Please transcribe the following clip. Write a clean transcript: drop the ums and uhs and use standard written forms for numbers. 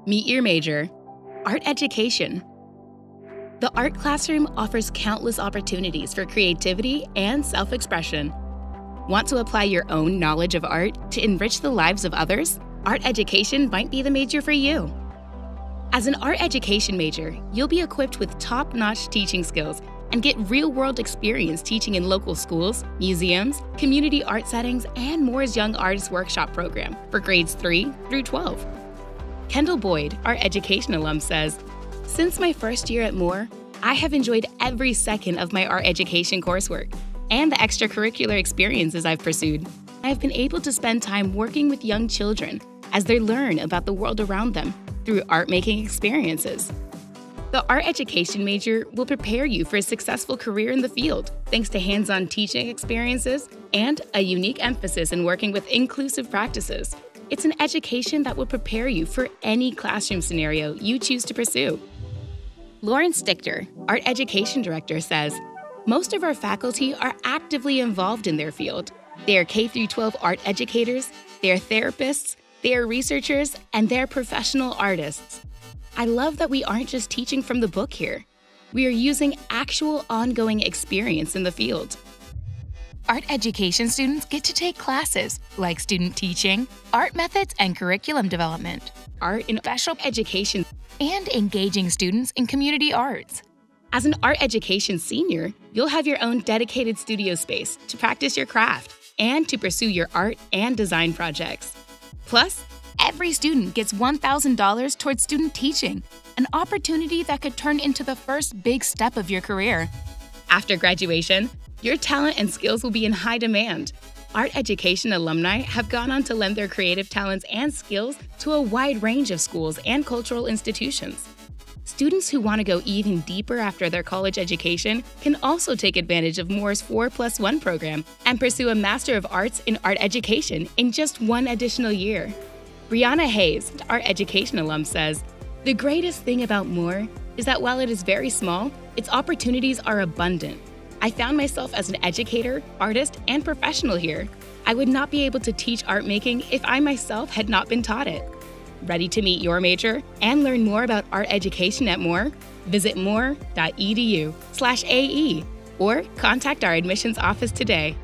Meet your major, art education. The art classroom offers countless opportunities for creativity and self-expression. Want to apply your own knowledge of art to enrich the lives of others? Art education might be the major for you. As an art education major, you'll be equipped with top-notch teaching skills and get real-world experience teaching in local schools, museums, community art settings, and Moore's Young Artists Workshop program for grades 3 through 12. Kendall Boyd, our education alum, says, "Since my first year at Moore, I have enjoyed every second of my art education coursework and the extracurricular experiences I've pursued. I have been able to spend time working with young children as they learn about the world around them through art-making experiences." The art education major will prepare you for a successful career in the field, thanks to hands-on teaching experiences and a unique emphasis in working with inclusive practices. It's an education that will prepare you for any classroom scenario you choose to pursue. Lauren Stichter, art education director, says, "Most of our faculty are actively involved in their field. They are K-12 art educators, they are therapists, they are researchers, and they're professional artists. I love that we aren't just teaching from the book here. We are using actual ongoing experience in the field." Art education students get to take classes like student teaching, art methods and curriculum development, art in special education, and engaging students in community arts. As an art education senior, you'll have your own dedicated studio space to practice your craft and to pursue your art and design projects. Plus, every student gets $1,000 towards student teaching, an opportunity that could turn into the first big step of your career. After graduation, your talent and skills will be in high demand. Art education alumni have gone on to lend their creative talents and skills to a wide range of schools and cultural institutions. Students who want to go even deeper after their college education can also take advantage of Moore's 4+1 program and pursue a Master of Arts in Art Education in just one additional year. Brianna Hayes, art education alum, says, "The greatest thing about Moore is that while it is very small, its opportunities are abundant. I found myself as an educator, artist, and professional here. I would not be able to teach art making if I myself had not been taught it." Ready to meet your major and learn more about art education at Moore? Visit moore.edu/AE or contact our admissions office today.